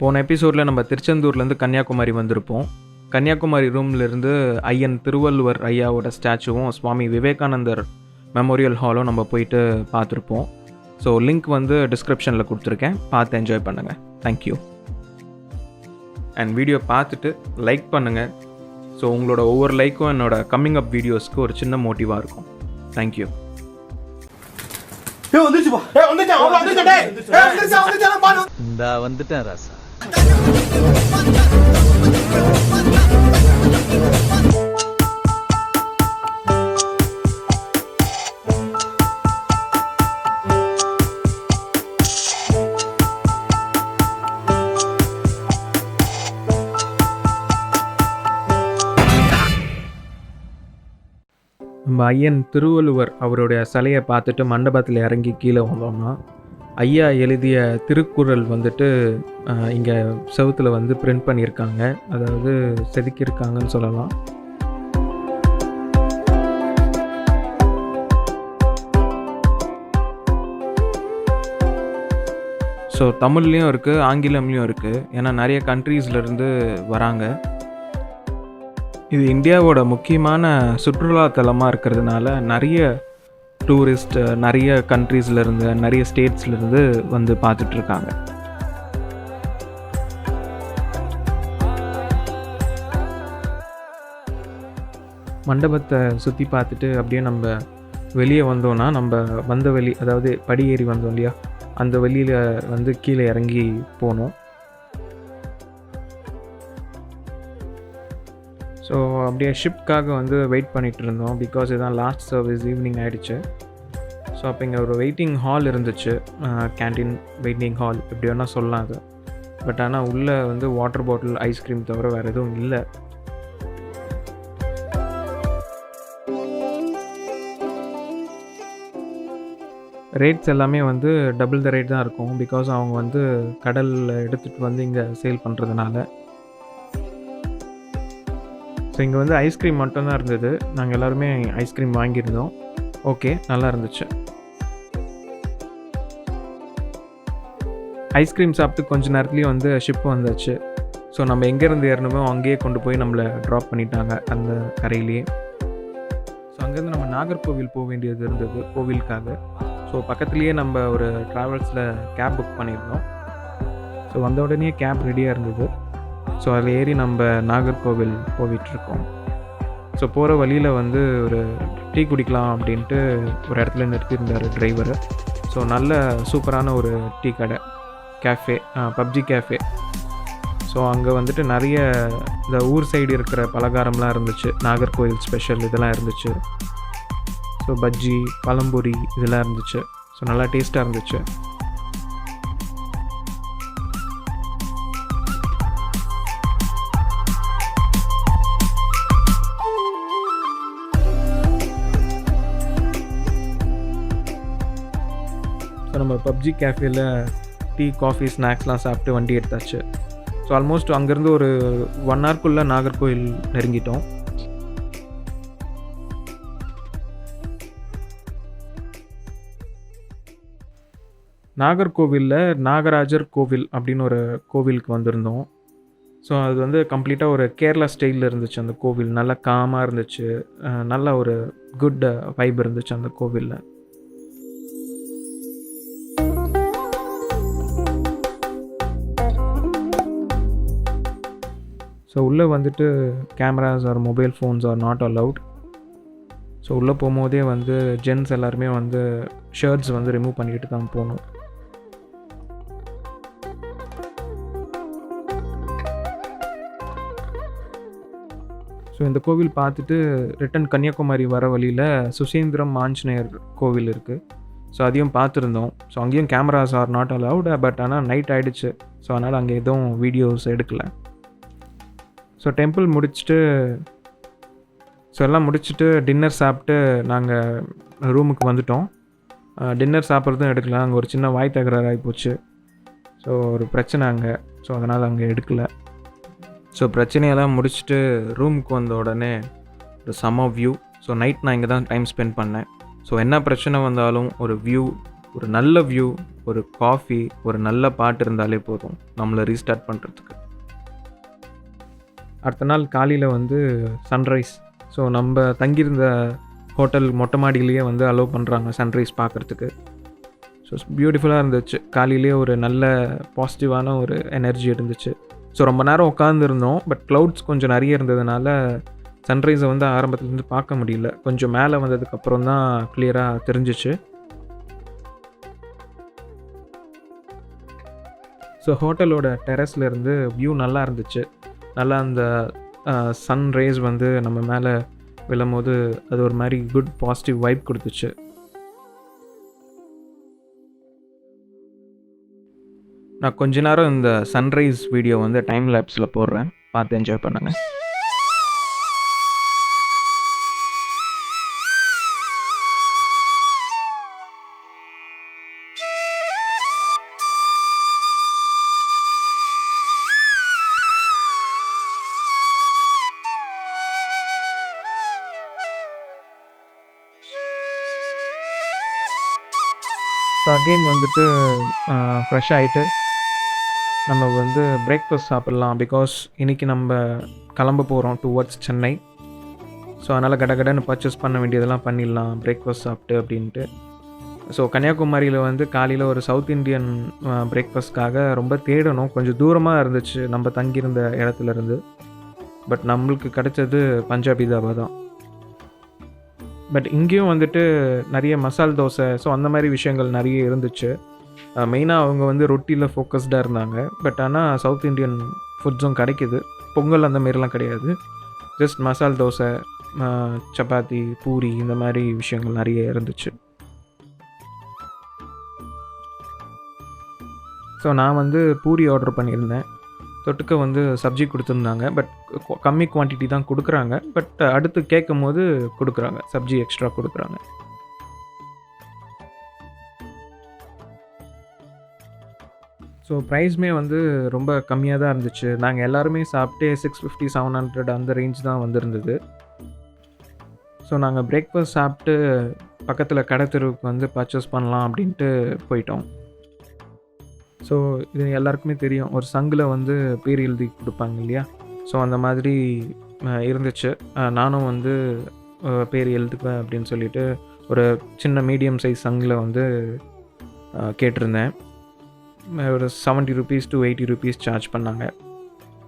போன எபிசோடில் நம்ம திருச்செந்தூர்லேருந்து கன்னியாகுமரி வந்திருப்போம். கன்னியாகுமரி ரூம்லேருந்து ஐயன் திருவள்ளுவர் ஐயாவோட ஸ்டாச்சுவும் சுவாமி விவேகானந்தர் மெமோரியல் ஹாலும் நம்ம போயிட்டு பார்த்துருப்போம். ஸோ லிங்க் வந்து டிஸ்கிரிப்ஷனில் கொடுத்துருக்கேன், பார்த்து என்ஜாய் பண்ணுங்கள். தேங்க்யூ. அண்ட் வீடியோ பார்த்துட்டு லைக் பண்ணுங்கள். ஸோ உங்களோட ஒவ்வொரு லைக்கும் என்னோட கம்மிங் அப் வீடியோஸ்க்கு ஒரு சின்ன மோட்டிவாக இருக்கும். தேங்க்யூ. வந்துட்டேன் ராசா. நம்ம ஐயன் திருவள்ளுவர் அவருடைய சிலையை பார்த்துட்டு மண்டபத்தில் இறங்கி கீழே வந்தோம்னா ஐயா எழுதிய திருக்குறள் வந்துட்டு இங்கே செவுத்தில் வந்து பிரிண்ட் பண்ணியிருக்காங்க, அதாவது செதுக்கியிருக்காங்கன்னு சொல்லலாம். ஸோ தமிழ்லேயும் இருக்குது, ஆங்கிலம்லேயும் இருக்குது. ஏன்னா நிறைய கண்ட்ரீஸ்லேருந்து வராங்க. இது இந்தியாவோட முக்கியமான சுற்றுலா தலமாக இருக்கிறதுனால நிறைய டூரிஸ்ட் நிறைய கண்ட்ரீஸ்லேருந்து நிறைய ஸ்டேட்ஸ்லேருந்து வந்து பார்த்துட்ருக்காங்க. மண்டபத்தை சுற்றி பார்த்துட்டு அப்படியே நம்ம வெளியே வந்தோன்னா நம்ம வந்த வெளி, அதாவது படி ஏறி வந்தோம் இல்லையா, அந்த வெளியில் வந்து கீழே இறங்கி போனோம். ஸோ அப்படியே ஷிப்காக வந்து வெயிட் பண்ணிகிட்டு இருந்தோம். பிகாஸ் இதுதான் லாஸ்ட் சர்வீஸ், ஈவினிங் ஆகிடுச்சு. ஸோ அப்போ இங்கே ஒரு வெயிட்டிங் ஹால் இருந்துச்சு, கேன்டீன் வெயிட்டிங் ஹால் எப்படி வேணால் சொல்லலாம் அது. பட் ஆனால் உள்ளே வந்து வாட்டர் பாட்டில், ஐஸ்கிரீம் தவிர வேறு எதுவும் இல்லை. ரேட்ஸ் எல்லாமே வந்து டபுள் த ரேட் தான் இருக்கும். பிகாஸ் அவங்க வந்து கடலில் எடுத்துகிட்டு வந்து இங்கே சேல் பண்ணுறதுனால. ஸோ இங்கே வந்து ஐஸ்கிரீம் மட்டும்தான் இருந்தது. நாங்கள் எல்லாருமே ஐஸ்கிரீம் வாங்கியிருந்தோம். ஓகே, நல்லா இருந்துச்சு. ஐஸ்கிரீம் சாப்பிட்டு கொஞ்சம் நேரத்துலேயே வந்து ஷிப் வந்தாச்சு. ஸோ நம்ம எங்கேருந்து ஏறணுமோ அங்கேயே கொண்டு போய் நம்மளை ட்ராப் பண்ணிட்டாங்க அந்த கரையிலேயே. ஸோ அங்கேருந்து நம்ம நாகர்கோவில் போக வேண்டியது இருந்தது கோவிலுக்காக. ஸோ பக்கத்துலேயே நம்ம ஒரு ட்ராவல்ஸில் கேப் புக் பண்ணியிருந்தோம். ஸோ வந்த உடனே கேப் ரெடியாக இருந்தது. ஸோ அதில் ஏறி நம்ம நாகர்கோவில் போயிட்டுருக்கோம். ஸோ போகிற வழியில் வந்து ஒரு டீ குடிக்கலாம் அப்படின்ட்டு ஒரு இடத்துல நிறுத்தியிருந்தார் டிரைவரு. ஸோ நல்ல சூப்பரான ஒரு டீ கடை, கேஃபே, பப்ஜி கேஃபே. ஸோ அங்கே வந்துட்டு நிறைய இந்த ஊர் சைடு இருக்கிற பலகாரம்லாம் இருந்துச்சு, நாகர்கோவில் ஸ்பெஷல் இதெல்லாம் இருந்துச்சு. ஸோ பஜ்ஜி, பழம்பொரி இதெல்லாம் இருந்துச்சு. ஸோ நல்லா டேஸ்ட்டாக இருந்துச்சு. ஸோ நம்ம பப்ஜி கேஃபேயில் டீ, காஃபி, ஸ்நாக்ஸ்லாம் சாப்பிட்டு வண்டி எடுத்தாச்சு. ஸோ ஆல்மோஸ்ட் அங்கேருந்து ஒரு 1 ஹவர்க்குள்ளே நாகர்கோவில் நெருங்கிட்டோம். நாகர்கோவிலில் நாகராஜர் கோவில் அப்படின்னு ஒரு கோவிலுக்கு வந்திருந்தோம். ஸோ அது வந்து கம்ப்ளீட்டாக ஒரு கேரளா ஸ்டைலில் இருந்துச்சு அந்த கோவில். நல்லா காமாக இருந்துச்சு, நல்ல ஒரு குட் வைப் இருந்துச்சு அந்த கோவிலில். ஸோ உள்ளே வந்துட்டு cameras or mobile phones are not allowed. So உள்ளே போகும்போதே வந்து ஜென்ஸ் எல்லாருமே வந்து ஷர்ட்ஸ் வந்து ரிமூவ் பண்ணிக்கிட்டு தான் போகணும். ஸோ இந்த கோவில் பார்த்துட்டு ரிட்டன் கன்னியாகுமரி வர வழியில் சுசீந்திரம் ஆஞ்சநேயர் கோவில் இருக்குது. ஸோ அதையும் பார்த்துருந்தோம். ஸோ அங்கேயும் cameras R not allowed. But ஆனால் நைட் ஆகிடுச்சு. ஸோ அதனால் அங்கே எதுவும் வீடியோஸ் எடுக்கலை. ஸோ டெம்பிள் முடிச்சுட்டு, ஸோ எல்லாம் முடிச்சுட்டு டின்னர் சாப்பிட்டு நாங்கள் ரூமுக்கு வந்துட்டோம். டின்னர் சாப்பிட்றதும் எடுக்கலாம், அங்கே ஒரு சின்ன வாய் தகராறு ஆகிப்போச்சு. ஸோ ஒரு பிரச்சனை அங்கே. ஸோ அதனால் அங்கே எடுக்கலை. ஸோ பிரச்சனையெல்லாம் முடிச்சுட்டு ரூமுக்கு வந்த உடனே ஒரு செம வியூ. ஸோ நைட் நான் இங்கே தான் டைம் ஸ்பெண்ட் பண்ணேன். ஸோ என்ன பிரச்சனை வந்தாலும் ஒரு வியூ ஒரு நல்ல வியூ, ஒரு காஃபி, ஒரு நல்ல பாட்டு இருந்தாலே போதும் நம்மளை ரீஸ்டார்ட் பண்ணுறதுக்கு. அடுத்த நாள் காலையில் வந்து சன்ரைஸ். ஸோ நம்ம தங்கியிருந்த ஹோட்டல் மொட்டை மாடியிலேயே வந்து அலோவ் பண்ணுறாங்க சன்ரைஸ் பார்க்குறதுக்கு. ஸோ பியூட்டிஃபுல்லாக இருந்துச்சு. காலையிலேயே ஒரு நல்ல பாசிட்டிவான ஒரு எனர்ஜி இருந்துச்சு. ஸோ ரொம்ப நேரம் உட்காந்துருந்தோம். பட் க்ளவுட்ஸ் கொஞ்சம் நிறைய இருந்ததுனால சன்ரைஸை வந்து ஆரம்பத்துலேருந்து பார்க்க முடியல. கொஞ்சம் மேலே வந்ததுக்கப்புறம் தான் கிளியராக தெரிஞ்சிச்சு. ஸோ ஹோட்டலோட டெரஸில் இருந்து வியூ நல்லா இருந்துச்சு. நல்லா அந்த சன் ரேஸ் வந்து நம்ம மேலே விழும்போது அது ஒரு மாதிரி குட் பாசிட்டிவ் வைப் கொடுத்துச்சு. நான் கொஞ்ச நேரம் இந்த சன்ரைஸ் வீடியோ வந்து டைம் லேப்ஸில் போடுறேன், பார்த்து என்ஜாய் பண்ணுங்கள். ஸோ அகெயின் வந்துட்டு ஃப்ரெஷ் ஆகிட்டு நம்ம வந்து பிரேக்ஃபாஸ்ட் சாப்பிட்லாம். பிகாஸ் இன்றைக்கி நம்ம கிளம்ப போகிறோம் டுவர்ட்ஸ் சென்னை. ஸோ அதனால் கடகடன்னு பர்ச்சேஸ் பண்ண வேண்டியதெல்லாம் பண்ணிடலாம் பிரேக்ஃபாஸ்ட் சாப்பிட்டு அப்படின்ட்டு. ஸோ கன்னியாகுமரியில் வந்து காலையில் ஒரு சவுத் இண்டியன் பிரேக்ஃபாஸ்ட்காக ரொம்ப தேடணும். கொஞ்சம் தூரமாக இருந்துச்சு நம்ம தங்கியிருந்த இடத்துலேருந்து. பட் நம்மளுக்கு கிடைச்சது பஞ்சாபி தாபா தான். பட் இங்கேயும் வந்துட்டு நிறைய மசால் தோசை, ஸோ அந்த மாதிரி விஷயங்கள் நிறைய இருந்துச்சு. மெயினாக அவங்க வந்து ரொட்டியில் ஃபோக்கஸ்டாக இருந்தாங்க. பட் ஆனால் சவுத் இண்டியன் ஃபுட்ஸும் கிடைக்கிது. பொங்கல் அந்த மாரிலாம் கிடையாது. ஜஸ்ட் மசால் தோசை, சப்பாத்தி, பூரி இந்த மாதிரி விஷயங்கள் நிறைய இருந்துச்சு. ஸோ நான் வந்து பூரி ஆர்டர் பண்ணியிருந்தேன். தொட்டுக்க வந்து சப்ஜி கொடுத்துருந்தாங்க. பட் கம்மி குவான்டிட்டி தான் கொடுக்குறாங்க. பட் அடுத்து கேட்கும் போது கொடுக்குறாங்க, சப்ஜி எக்ஸ்ட்ரா கொடுக்குறாங்க. ஸோ ப்ரைஸுமே வந்து ரொம்ப கம்மியாக தான் இருந்துச்சு. நாங்கள் எல்லாருமே சாப்பிட்டே 650, 700 அந்த ரேஞ்ச் தான் வந்திருந்தது. ஸோ நாங்கள் பிரேக்ஃபாஸ்ட் சாப்பிட்டு பக்கத்தில் கடை தெருவுக்கு வந்து பர்ச்சேஸ் பண்ணலாம் அப்படின்ட்டு போயிட்டோம். ஸோ இது எல்லாருக்குமே தெரியும், ஒரு சங்கில் வந்து பேர் எழுதி கொடுப்பாங்க இல்லையா? ஸோ அந்த மாதிரி இருந்துச்சு. நானும் வந்து பேர் எழுதுப்பேன் அப்படின்னு சொல்லிட்டு ஒரு சின்ன மீடியம் சைஸ் சங்கில் வந்து கேட்டிருந்தேன். ஒரு 70 rupees to 80 rupees சார்ஜ் பண்ணாங்க.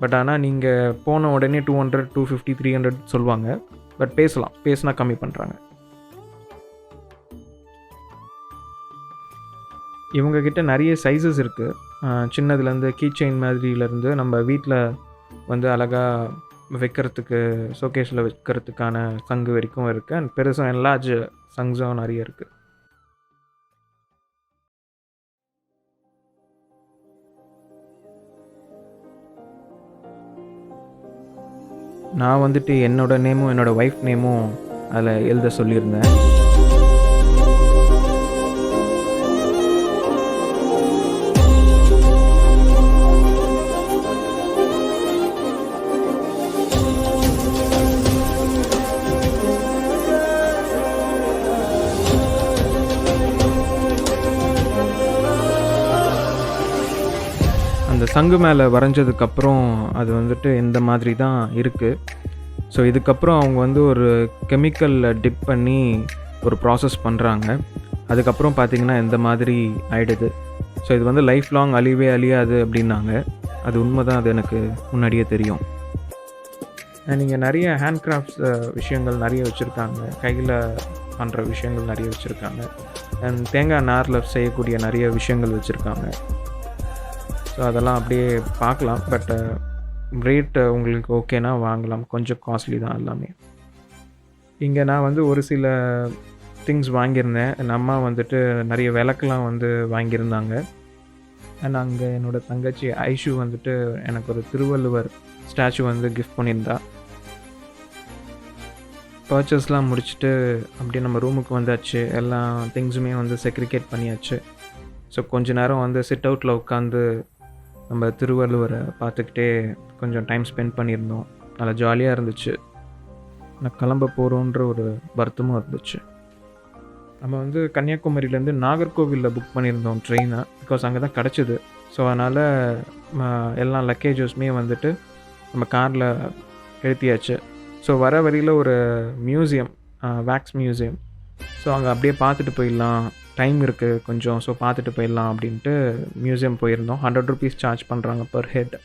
பட் ஆனால் நீங்கள் போன உடனே 200, 250, 300 சொல்லுவாங்க. பட் பேசினா கம்மி பண்ணுறாங்க. இவங்கக்கிட்ட நிறைய சைஸஸ் இருக்குது. சின்னதுலேருந்து கீ செயின் மாதிரிலேருந்து நம்ம வீட்டில் வந்து அழகாக வைக்கிறதுக்கு, ஷோகேஸில் வைக்கிறதுக்கான சங்கு வரைக்கும் இருக்குது. அண்ட் பெருசும் எல்லாஜ் சங்ஸும் நிறைய இருக்குது. நான் வந்துட்டு என்னோடய நேமும் என்னோடய ஒய்ஃப் நேமும் அதில் எழுத சொல்லியிருந்தேன். அந்த சங்கு மேலே வரைஞ்சதுக்கப்புறம் அது வந்துட்டு இந்த மாதிரி தான் இருக்குது. ஸோ இதுக்கப்புறம் அவங்க வந்து ஒரு கெமிக்கலில் டிப் பண்ணி ஒரு ப்ராசஸ் பண்ணுறாங்க. அதுக்கப்புறம் பார்த்திங்கன்னா இந்த மாதிரி ஆகிடுது. ஸோ இது வந்து லைஃப் லாங் அழியாது அப்படின்னாங்க. அது உண்மை தான், அது எனக்கு முன்னாடியே தெரியும். நீங்கள் நிறைய ஹேண்ட் கிராஃப்ட்ஸ் விஷயங்கள் நிறைய வச்சுருக்காங்க, கையில் பண்ணுற விஷயங்கள் நிறைய வச்சுருக்காங்க. அண்ட் தேங்காய் நாரில் செய்யக்கூடிய நிறைய விஷயங்கள் வச்சுருக்காங்க. ஸோ அதெல்லாம் அப்படியே பார்க்கலாம். பட் ரேட்டு உங்களுக்கு ஓகேனா வாங்கலாம். கொஞ்சம் காஸ்ட்லி தான் எல்லாமே. இங்கே நான் வந்து ஒரு சில திங்ஸ் வாங்கியிருந்தேன். என் அம்மா வந்துட்டு நிறைய விளக்கெலாம் வந்து வாங்கியிருந்தாங்க. அண்ட் அங்கே என்னோடய தங்கச்சி ஐஷு வந்துட்டு எனக்கு ஒரு திருவள்ளுவர் ஸ்டாச்சு வந்து கிஃப்ட் பண்ணியிருந்தா. பர்ச்சேஸ்லாம் முடிச்சுட்டு அப்படியே நம்ம ரூமுக்கு வந்தாச்சு. எல்லா திங்ஸுமே வந்து செக்ரிகேட் பண்ணியாச்சு. ஸோ கொஞ்ச நேரம் வந்து சிட் அவுட்டில் உட்காந்து நம்ம திருவள்ளுவரை பார்த்துக்கிட்டே கொஞ்சம் டைம் ஸ்பெண்ட் பண்ணியிருந்தோம். நல்லா ஜாலியாக இருந்துச்சு. நான் கிளம்ப போகிறோன்ற ஒரு வருத்தமும் இருந்துச்சு. நம்ம வந்து கன்னியாகுமரியிலேருந்து நாகர்கோவிலில் புக் பண்ணியிருந்தோம் ட்ரெயினை. பிகாஸ் அங்கே தான் கிடச்சிது. ஸோ அதனால் எல்லா லக்கேஜஸுமே வந்துட்டு நம்ம காரில் ஏற்றியாச்சு. ஸோ வர வழியில் ஒரு மியூசியம், வேக்ஸ் மியூசியம். ஸோ அங்கே அப்படியே பார்த்துட்டு போயிடலாம், டைம் இருக்குது கொஞ்சம், ஸோ பார்த்துட்டு போயிடலாம் அப்படின்ட்டு மியூசியம் போயிருந்தோம். 100 rupees சார்ஜ் பண்ணுறாங்க per head.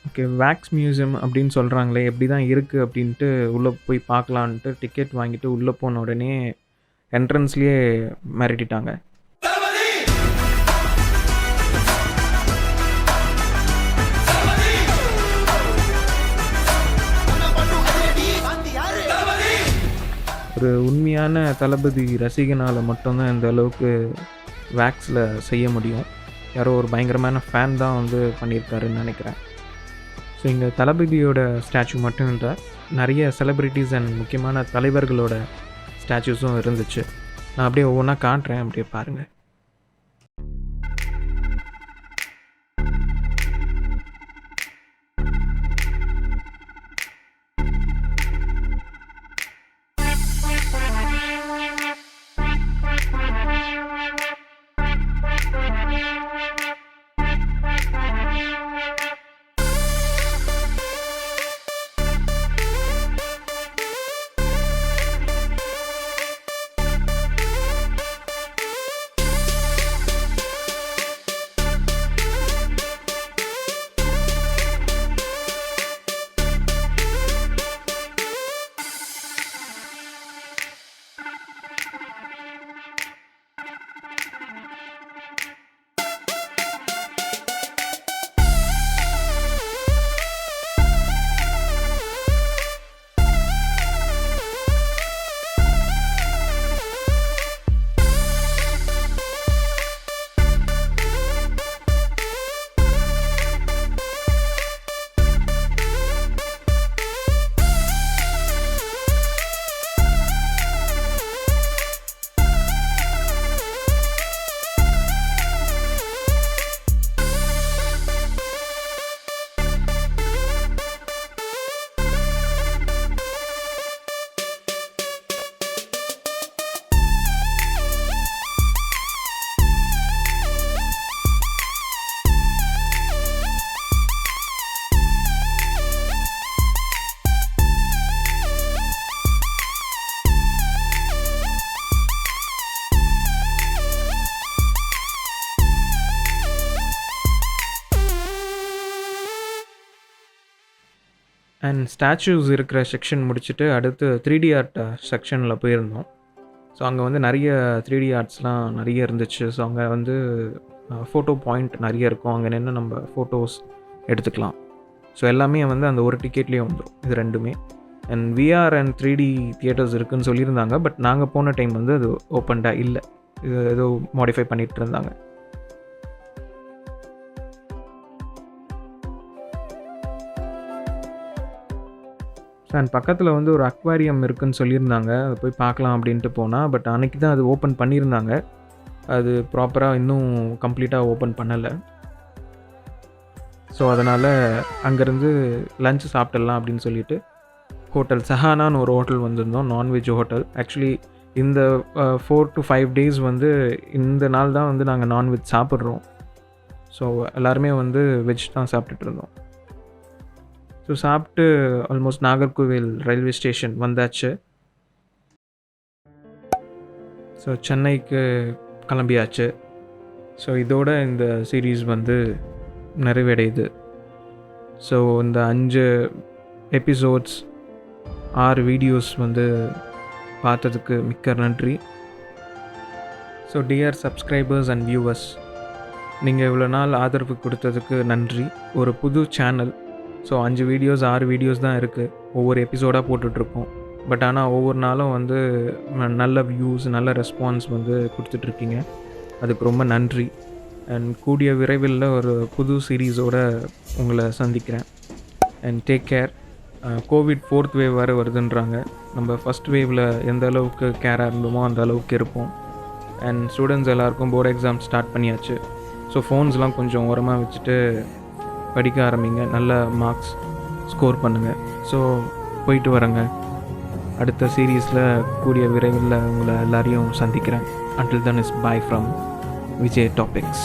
Okay, wax museum அப்படின்னு சொல்கிறாங்களே, எப்படி தான் இருக்குது அப்படின்ட்டு உள்ளே போய் பார்க்கலான்ட்டு டிக்கெட் வாங்கிட்டு உள்ளே போன உடனே என்ட்ரன்ஸ்லேயே மிரட்டிட்டாங்க. ஒரு உண்மையான தளபதி ரசிகனால் மட்டும்தான் இந்த அளவுக்கு வேக்ஸில் செய்ய முடியும். யாரோ ஒரு பயங்கரமான ஃபேன் தான் வந்து பண்ணியிருக்காருன்னு நினைக்கிறேன். ஸோ இங்கே தளபதியோட ஸ்டாச்சு மட்டும் இல்லை, நிறைய செலிப்ரிட்டிஸ் அண்ட் முக்கியமான தலைவர்களோட ஸ்டாச்சுஸும் இருந்துச்சு. நான் அப்படியே ஒவ்வொன்றா காட்டுறேன், அப்படியே பாருங்கள். அண்ட் ஸ்டாச்சூஸ் இருக்கிற செக்ஷன் முடிச்சுட்டு அடுத்து 3D ஆர்ட் செக்ஷனில் போயிருந்தோம். ஸோ அங்கே வந்து நிறைய 3D ஆர்ட்ஸ்லாம் நிறைய இருந்துச்சு. ஸோ அங்கே வந்து ஃபோட்டோ பாயிண்ட் நிறைய இருக்கும், அங்கே நின்று நம்ம ஃபோட்டோஸ் எடுத்துக்கலாம். ஸோ எல்லாமே வந்து அந்த ஒரு டிக்கெட்லேயே வந்துடும் இது ரெண்டுமே. And VR and 3D theatres இருக்குதுன்னு சொல்லியிருந்தாங்க. பட் நாங்கள் போன டைம் வந்து அது ஓப்பன்டாக இல்லை, இது ஏதோ மாடிஃபை பண்ணிகிட்டு இருந்தாங்க. அண்ட் பக்கத்தில் வந்து ஒரு அக்வாரியம் இருக்குதுன்னு சொல்லியிருந்தாங்க, அதை போய் பார்க்கலாம் அப்படின்ட்டு போனால். பட் அன்றைக்கி தான் அது ஓப்பன் பண்ணியிருந்தாங்க, அது ப்ராப்பராக இன்னும் கம்ப்ளீட்டாக ஓப்பன் பண்ணலை. ஸோ அதனால் அங்கேருந்து லஞ்ச் சாப்பிட்டுடலாம் அப்படின்னு சொல்லிட்டு ஹோட்டல் சஹானான்னு ஒரு ஹோட்டல் வந்திருந்தோம், நான்வெஜ் ஹோட்டல். ஆக்சுவலி இந்த 4 to 5 days வந்து இந்த நாள் தான் வந்து நாங்கள் நான்வெஜ் சாப்பிட்றோம். ஸோ எல்லாருமே வந்து வெஜ் தான் சாப்பிட்டுட்டு இருந்தோம். ஸோ சாப்பிட்டு ஆல்மோஸ்ட் நாகர்கோவில் ரயில்வே ஸ்டேஷன் வந்தாச்சு. ஸோ சென்னைக்கு கிளம்பியாச்சு. ஸோ இதோட இந்த சீரீஸ் வந்து நிறைவடையுது. ஸோ இந்த 5 எபிசோட்ஸ் 6 வீடியோஸ் வந்து பார்த்ததுக்கு மிக்க நன்றி. So dear subscribers and viewers, நீங்கள் இவ்வளோ நாள் ஆதரவு கொடுத்ததுக்கு நன்றி. ஒரு புது சேனல். ஸோ 5 வீடியோஸ் 6 வீடியோஸ் தான் இருக்குது, ஒவ்வொரு எபிசோடாக போட்டுட்ருக்கோம். பட் ஆனால் ஒவ்வொரு நாளும் வந்து நல்ல வியூஸ், நல்ல ரெஸ்பான்ஸ் வந்து கொடுத்துட்ருக்கீங்க, அதுக்கு ரொம்ப நன்றி. அண்ட் கூடிய விரைவில் ஒரு புது சீரீஸோடு உங்களை சந்திக்கிறேன். And take care. Covid 4th wave வேறு வருதுன்றாங்க. நம்ம ஃபஸ்ட் வேவில் எந்த அளவுக்கு கேராக இருந்தோமோ அந்த அளவுக்கு இருப்போம். அண்ட் ஸ்டூடெண்ட்ஸ் எல்லாருக்கும் போர்டு எக்ஸாம் ஸ்டார்ட் பண்ணியாச்சு. ஸோ ஃபோன்ஸ்லாம் கொஞ்சம் ஓரமாக வச்சுட்டு படிக்க ஆரம்பிங்க, நல்ல மார்க்ஸ் ஸ்கோர் பண்ணுங்கள். ஸோ போயிட்டு வரேங்க. அடுத்த சீரீஸில் கூடிய விரைவில் உங்களை எல்லாரையும் சந்திக்கிறேன். Until then is bye from Vijay Topics.